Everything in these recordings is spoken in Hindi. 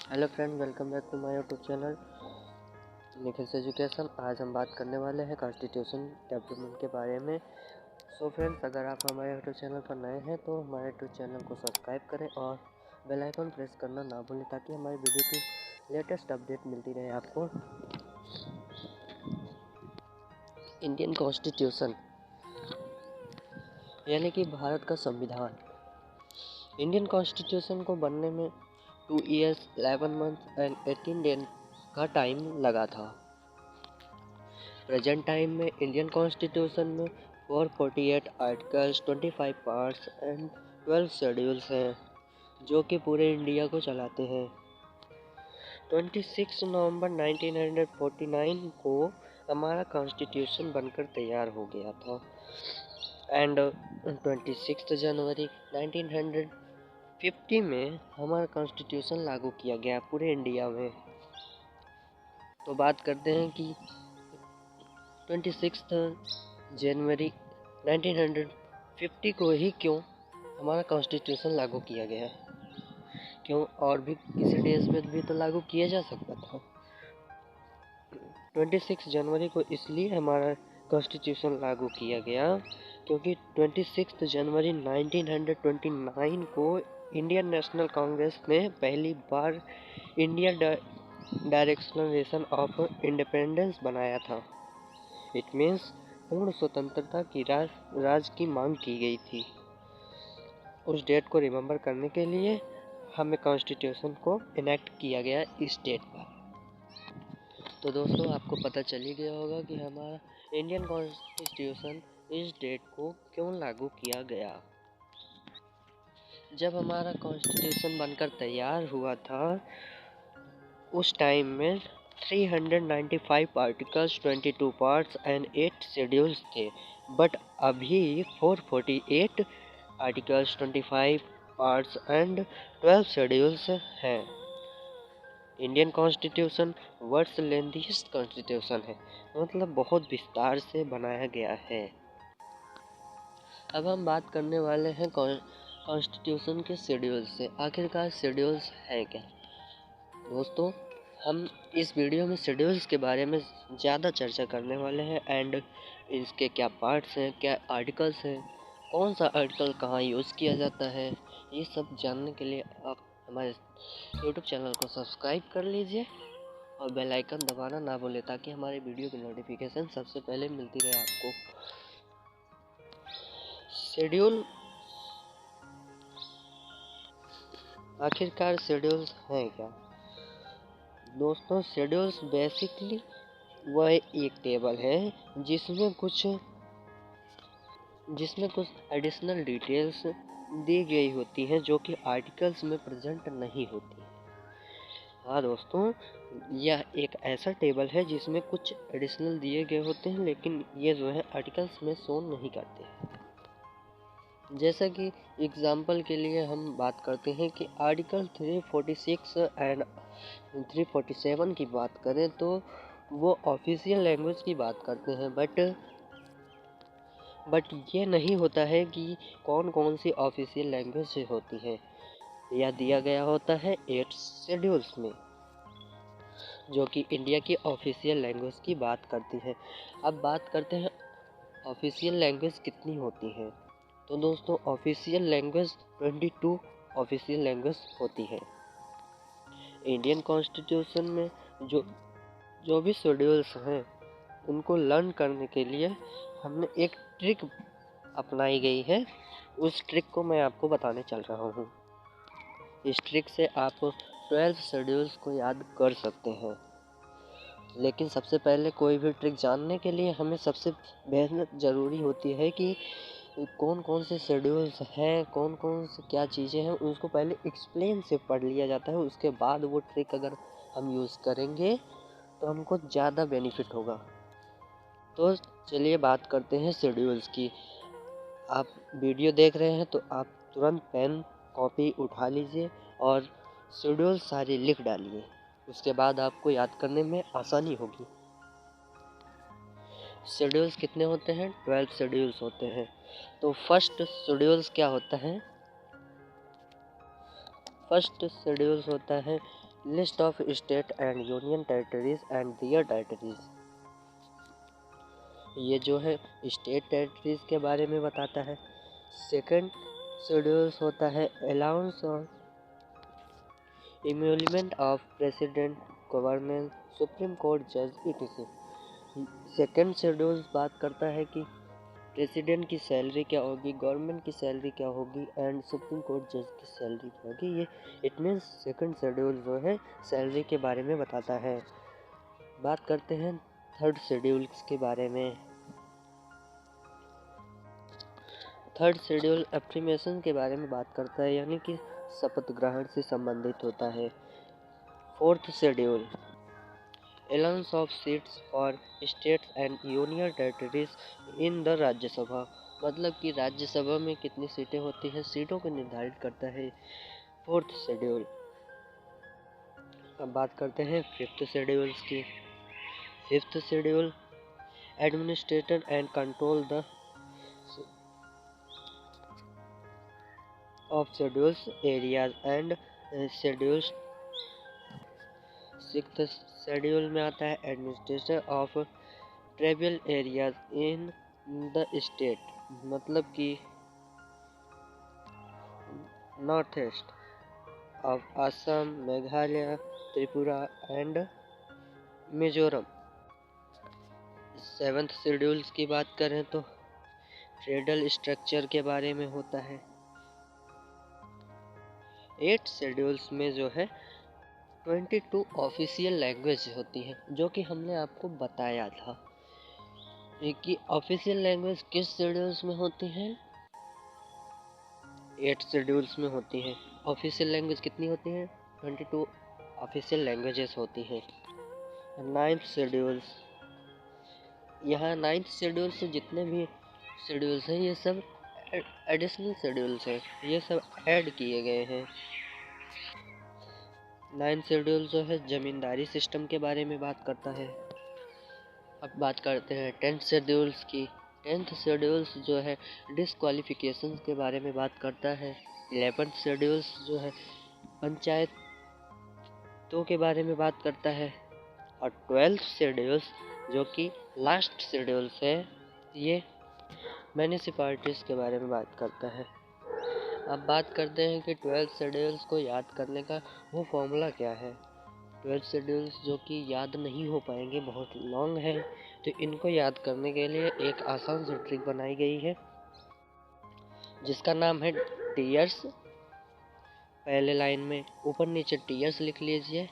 Hello friend, welcome back to my YouTube channel Nikhil education. आज हम बात करने वाले हैं कॉन्स्टिट्यूशन डेवलपमेंट के बारे में। सो फ्रेंड्स, अगर आप हमारे यूट्यूब चैनल पर नए हैं तो हमारे यूट्यूब चैनल को सब्सक्राइब करें और बेल आइकन प्रेस करना ना भूलें ताकि हमारी वीडियो की लेटेस्ट अपडेट मिलती रहे आपको। इंडियन कॉन्स्टिट्यूशन यानी कि भारत का संविधान। इंडियन कॉन्स्टिट्यूशन को बनने में 2 years 11 months एंड 18 days का टाइम लगा था। प्रेजेंट टाइम में इंडियन कॉन्स्टिट्यूशन में 448 आर्टिकल्स, 25 पार्ट्स एंड 12 शेड्यूल्स हैं जो कि पूरे इंडिया को चलाते हैं। 26 नवंबर 1949 को हमारा कॉन्स्टिट्यूशन बनकर तैयार हो गया था एंड 26 जनवरी 1950 में हमारा कॉन्स्टिट्यूशन लागू किया गया पूरे इंडिया में। तो बात करते हैं कि 26 जनवरी 1950 को ही क्यों हमारा कॉन्स्टिट्यूशन लागू किया गया, क्यों और भी किसी देश में भी तो लागू किया जा सकता था। 26 जनवरी को इसलिए हमारा कॉन्स्टिट्यूशन लागू किया गया क्योंकि 26 जनवरी 1929 को इंडियन नेशनल कांग्रेस ने पहली बार इंडिया डायरेक्शनल ऑफ इंडिपेंडेंस बनाया था। इट मीन्स पूर्ण स्वतंत्रता की राज की मांग की गई थी। उस डेट को रिमेम्बर करने के लिए हमें कॉन्स्टिट्यूशन को इनेक्ट किया गया इस डेट पर। तो दोस्तों, आपको पता चल ही गया होगा कि हमारा इंडियन कॉन्स्टिट्यूशन इस डेट को क्यों लागू किया गया। जब हमारा कॉन्स्टिट्यूशन बनकर तैयार हुआ था उस टाइम में 395 आर्टिकल्स, 22 पार्ट्स एंड 8 शेड्यूल्स थे, बट अभी 448 आर्टिकल्स, 25 पार्ट्स एंड 12 शेड्यूल्स हैं। Indian constitution world's lengthiest constitution है, मतलब बहुत विस्तार से बनाया गया है। अब हम बात करने वाले हैं कॉन्स्टिट्यूशन के शेड्यूल से। आखिरकार शेड्यूल्स है क्या? दोस्तों, हम इस वीडियो में शेड्यूल्स के बारे में ज़्यादा चर्चा करने वाले हैं एंड इसके क्या पार्ट्स हैं, क्या आर्टिकल्स हैं, कौन सा आर्टिकल कहाँ यूज़ किया जाता है, ये सब जानने के लिए आप हमारे यूट्यूब चैनल को सब्सक्राइब कर लीजिए और बेल आइकन दबाना ना भूलें ताकि हमारे वीडियो की नोटिफिकेशन सबसे पहले मिलती रहे आपको। शेड्यूल, आखिरकार शेड्यूल्स हैं क्या? दोस्तों, शेड्यूल्स बेसिकली वह एक टेबल है जिसमें कुछ एडिशनल डिटेल्स दी गई होती हैं जो कि आर्टिकल्स में प्रेजेंट नहीं होती। हाँ दोस्तों, यह एक ऐसा टेबल है जिसमें कुछ एडिशनल दिए गए होते हैं लेकिन ये जो है आर्टिकल्स में शो नहीं करते। जैसा कि एग्जाम्पल के लिए हम बात करते हैं कि आर्टिकल 346 एंड 347 की बात करें तो वो ऑफिशियल लैंग्वेज की बात करते हैं, बट ये नहीं होता है कि कौन कौन सी ऑफिशियल लैंग्वेज होती है। यह दिया गया होता है 8 शेड्यूल्स में जो कि इंडिया की ऑफिशियल लैंग्वेज की बात करती है। अब बात करते हैं ऑफिशियल लैंग्वेज कितनी होती है। तो दोस्तों, ऑफिशियल लैंग्वेज 22 ऑफिशियल लैंग्वेज होती है। इंडियन कॉन्स्टिट्यूशन में जो भी शेड्यूल्स हैं उनको लर्न करने के लिए हमने एक ट्रिक अपनाई गई है। उस ट्रिक को मैं आपको बताने चल रहा हूँ। इस ट्रिक से आप 12 शेड्यूल्स को याद कर सकते हैं। लेकिन सबसे पहले कोई भी ट्रिक जानने के लिए हमें सबसे मेहनत ज़रूरी होती है कि कौन कौन से शेड्यूल्स हैं, कौन कौन से क्या चीज़ें हैं, उसको पहले एक्सप्लेन से पढ़ लिया जाता है। उसके बाद वो ट्रिक अगर हम यूज़ करेंगे तो हमको ज़्यादा बेनिफिट होगा। तो चलिए बात करते हैं शेड्यूल्स की। आप वीडियो देख रहे हैं तो आप तुरंत पेन कॉपी उठा लीजिए और शेड्यूल सारे लिख डालिए। उसके बाद आपको याद करने में आसानी होगी। शेड्यूल्स कितने होते हैं? 12 शेड्यूल्स होते हैं। तो फर्स्ट शेड्यूल्स क्या होता है? फर्स्ट शेड्यूल्स होता है list of state and union territories and their territories. ये जो है स्टेट टेरिटरीज के बारे में बताता है। सेकंड शेड्यूल होता है अलाउंस और emolument of president, governor, supreme court जज etc। सेकंड शेड्यूल बात करता है कि प्रेसिडेंट की सैलरी क्या होगी, गवर्नमेंट की सैलरी क्या होगी एंड सुप्रीम कोर्ट जज की सैलरी क्या होगी। ये इट मीन्स सेकंड शेड्यूल जो है सैलरी के बारे में बताता है। बात करते हैं थर्ड शेड्यूल के बारे में। थर्ड शेड्यूल एफर्मेशन के बारे में बात करता है, यानी कि शपथ ग्रहण से संबंधित होता है। Fourth schedule allowance of seats for states and union territories in the Rajya Sabha, मतलब कि राज्यसभा में कितनी सीटें होती हैं, सीटों को निर्धारित करता है फोर्थ शेड्यूल। अब बात करते हैं फिफ्थ शेड्यूल्स की। Fifth schedule administrator and control the of schedules areas and schedules. Sixth schedule में आता है administration of tribal areas in the state, मतलब कि north east of Assam, Meghalaya, Tripura and Mizoram. Seventh schedules की बात करें तो फेडरल स्ट्रक्चर के बारे में होता है। एट शेड्यूल्स में जो है 22 ऑफिशियल लैंग्वेज होती है, जो कि हमने आपको बताया था कि ऑफिशियल लैंग्वेज किस शेड्यूल्स में होती हैं। 8 शेड्यूल्स में होती है। ऑफिशियल लैंग्वेज कितनी होती है? 22 ऑफिशियल लैंग्वेजेस होती हैं। नाइन्थ शेड्यूल्स, यहाँ नाइन्थ शेड्यूल से जितने भी शेड्यूल्स हैं ये सब एडिशनल शेड्यूल्स हैं, ये सब ऐड किए गए हैं। नाइन्थ शेड्यूल जो है जमींदारी सिस्टम के बारे में बात करता है। अब बात करते हैं टेंथ शेड्यूल्स की। टेंथ शेड्यूल्स जो है डिस्क्वालिफिकेशन के बारे में बात करता है। 11th शेड्यूल्स जो है पंचायतों के बारे में बात करता है। और 12th शेड्यूल्स जो कि लास्ट शेड्यूल्स है, ये म्यूनिसिपैलिटीज़ के बारे में बात करता है। अब बात करते हैं कि 12th शेड्यूल्स को याद करने का वो फॉर्मूला क्या है। 12th शेड्यूल्स जो कि याद नहीं हो पाएंगे, बहुत लॉन्ग है, तो इनको याद करने के लिए एक आसान सी ट्रिक बनाई गई है जिसका नाम है टीयर्स। पहले लाइन में ऊपर नीचे टीयर्स लिख लीजिए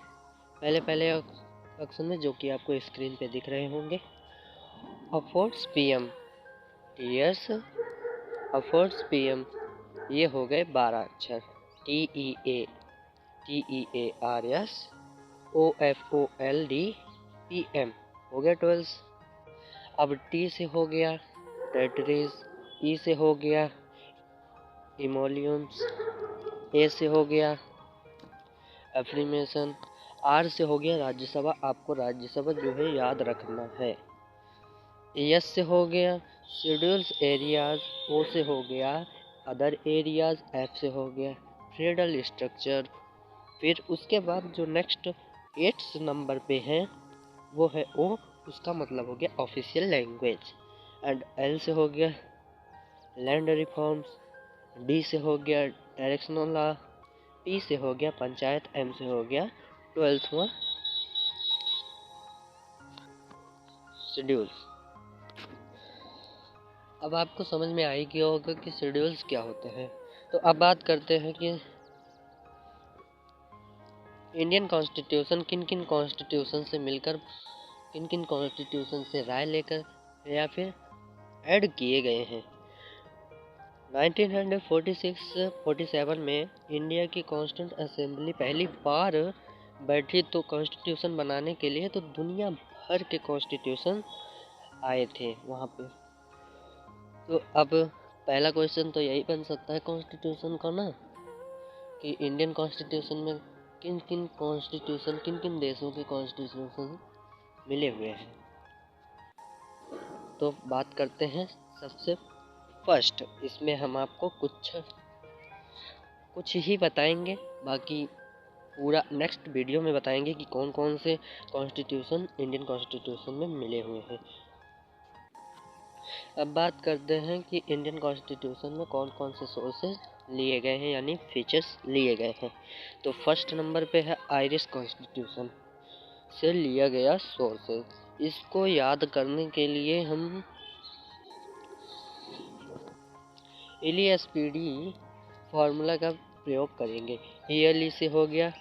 पहले अक्षर में, जो कि आपको स्क्रीन पे दिख रहे होंगे। Affords PM, tears affords PM, ये हो गए 12 अक्षर। TEARS OFOLD हो गया 12। अब टी से हो गया टेरिटरीज, ई से हो गया इमोलियम्स, ए से हो गया एफर्मेशन, आर से हो गया राज्यसभा। आपको राज्यसभा जो है याद रखना है। एस से हो गया शेड्यूल्स एरियाज, ओ से हो गया अदर एरियाज, एफ से हो गया फेडरल स्ट्रक्चर। फिर उसके बाद जो नेक्स्ट 8th नंबर पे है वो है ओ, उसका मतलब हो गया ऑफिशियल लैंग्वेज। एंड एल से हो गया लैंड रिफॉर्म्स, डी से हो गया डायरेक्शनल लॉ, पी से हो गया पंचायत, एम से हो गया 12वां शेड्यूल। अब आपको समझ में आई गया होगा कि शेड्यूल्स क्या होते हैं। तो अब बात करते हैं कि इंडियन कॉन्स्टिट्यूशन किन किन कॉन्स्टिट्यूशन से मिलकर, किन किन कॉन्स्टिट्यूशन से राय लेकर या फिर ऐड किए गए हैं। 1946-47 में इंडिया की कॉन्स्टिट्यूंट असेंबली पहली बार बैठी तो कॉन्स्टिट्यूशन बनाने के लिए, तो दुनिया भर के कॉन्स्टिट्यूशन आए थे वहाँ पे। तो अब पहला क्वेश्चन तो यही बन सकता है कॉन्स्टिट्यूशन का ना, कि इंडियन कॉन्स्टिट्यूशन में किन किन देशों के कॉन्स्टिट्यूशन मिले हुए हैं। तो बात करते हैं सबसे फर्स्ट, इसमें हम आपको कुछ ही बताएंगे, बाकी पूरा नेक्स्ट वीडियो में बताएंगे कि कौन कौन से कॉन्स्टिट्यूशन इंडियन कॉन्स्टिट्यूशन में मिले हुए हैं। अब बात करते हैं कि इंडियन कॉन्स्टिट्यूशन में कौन कौन से सोर्सेज लिए गए हैं, यानी फीचर्स लिए गए हैं। तो फर्स्ट नंबर पे है आयरिश कॉन्स्टिट्यूशन से लिया गया सोर्सेज। इसको याद करने के लिए हम एलईएसपीडी फार्मूला का प्रयोग करेंगे। ईयरली से हो गया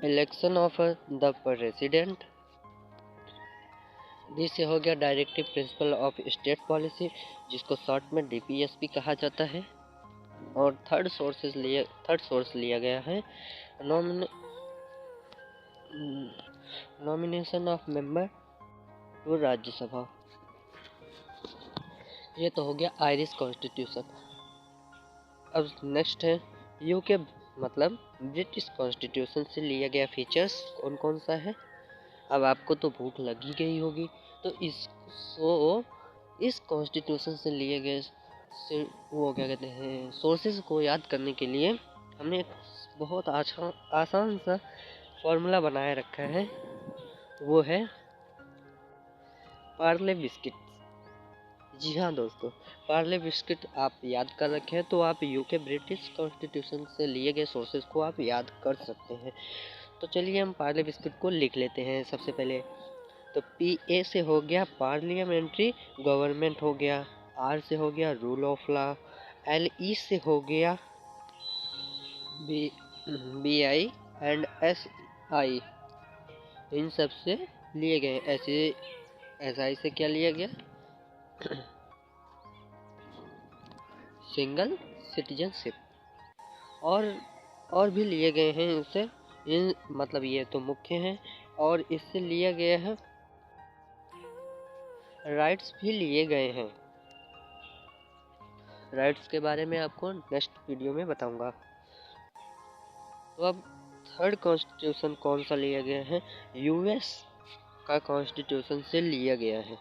election of the president, D से हो गया directive principle of state policy, जिसको शॉर्ट में डीपीएसपी कहा जाता है। और थर्ड सोर्स लिया गया है nomination of member to Rajya Sabha. ये तो हो गया आयरिश कॉन्स्टिट्यूशन। अब नेक्स्ट है यूके मतलब ब्रिटिश कॉन्स्टिट्यूशन से लिया गया फीचर्स कौन कौन सा है। अब आपको तो भूख लगी गई होगी, तो इस कॉन्स्टिट्यूशन से लिए गए वो क्या कहते हैं सोर्सेज को याद करने के लिए हमने एक बहुत आसान सा फॉर्मूला बनाए रखा है। वो है पार्ले बिस्किट। जी हाँ दोस्तों, पार्ले बिस्किट आप याद कर रखे हैं तो आप यूके ब्रिटिश कॉन्स्टिट्यूशन से लिए गए सोर्सेज को आप याद कर सकते हैं। तो चलिए हम पार्ले बिस्किट को लिख लेते हैं सबसे पहले। तो PA से हो गया पार्लियामेंट्री गवर्नमेंट हो गया, R से हो गया रूल ऑफ लॉ, LE से हो गया BI एंड SI, इन सब से लिए गए। ऐसे SI से क्या लिया गया सिंगल सिटीजनशिप, और भी लिए गए हैं इससे। इन मतलब ये तो मुख्य हैं, और इससे लिया गया है राइट्स भी लिए गए हैं। राइट्स के बारे में आपको नेक्स्ट वीडियो में बताऊंगा। तो अब थर्ड कॉन्स्टिट्यूशन कौन सा लिया गया है, यूएस का कॉन्स्टिट्यूशन से लिया गया है।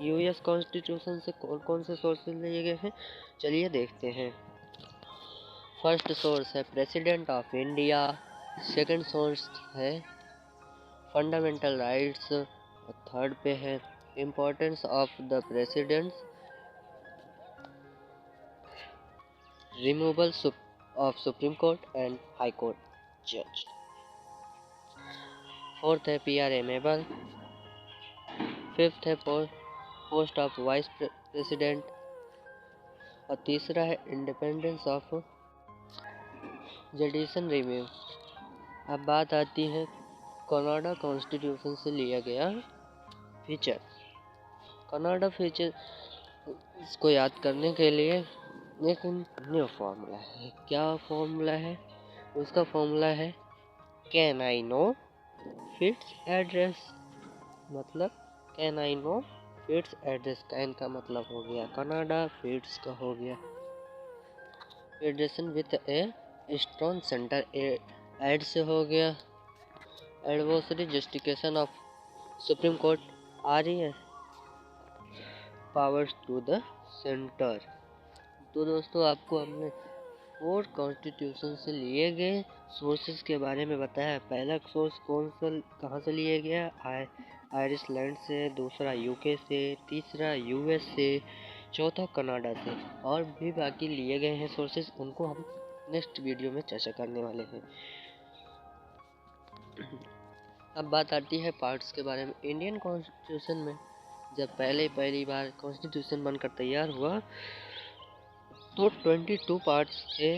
यूएस कॉन्स्टिट्यूशन से कौन कौन से सोर्सेज लिए गए हैं, चलिए देखते हैं। फर्स्ट सोर्स है president of India, second source है फंडामेंटल राइट्स, थर्ड पे है importance of the presidents, removal of supreme court and high court जज, फोर्थ है PR एमेबल, फिफ्थ है पोस्ट ऑफ वाइस प्रेसिडेंट, और तीसरा है इंडिपेंडेंस ऑफ जुडिशियल रिव्यू। अब बात आती है कनाडा कॉन्स्टिट्यूशन से लिया गया फीचर। कनाडा फीचर इसको याद करने के लिए एक न्यू फॉर्मूला है। क्या फॉर्मूला है, उसका फॉर्मूला है can I know fits address, मतलब can I know fits address. Can का मतलब हो गया कनाडा, फिट्स का हो गया federation with a strong centre, ad से हो गया adversary justification of supreme court, आ रही है पावर्स टू द सेंटर। तो दोस्तों आपको हमने 4 कॉन्स्टिट्यूशन से लिए गए सोर्सेज के बारे में बताया। पहला सोर्स कौन सा कहाँ से लिया गया, आयरिशलैंड से, दूसरा यूके से, तीसरा यूएस से, चौथा कनाडा से, और भी बाकी लिए गए हैं सोर्सेज, उनको हम नेक्स्ट वीडियो में चर्चा करने वाले हैं। अब बात आती है पार्ट्स के बारे में। इंडियन कॉन्स्टिट्यूशन में जब पहली बार कॉन्स्टिट्यूशन बनकर तैयार हुआ तो 22 पार्ट्स थे,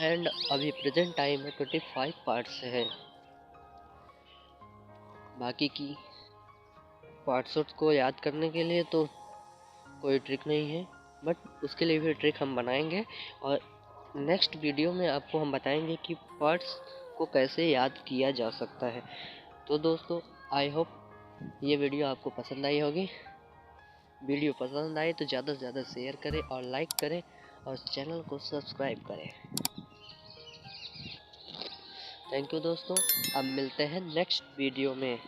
एंड अभी प्रेजेंट टाइम में 25 पार्ट्स हैं। बाकी की पार्ट्स को याद करने के लिए तो कोई ट्रिक नहीं है, बट उसके लिए भी ट्रिक हम बनाएंगे, और नेक्स्ट वीडियो में आपको हम बताएंगे कि पार्ट्स को कैसे याद किया जा सकता है। तो दोस्तों आई होप ये वीडियो आपको पसंद आई होगी। वीडियो पसंद आए तो ज़्यादा से ज़्यादा शेयर करें और लाइक करें, और चैनल को सब्सक्राइब करें। थैंक यू दोस्तों, अब मिलते हैं नेक्स्ट वीडियो में।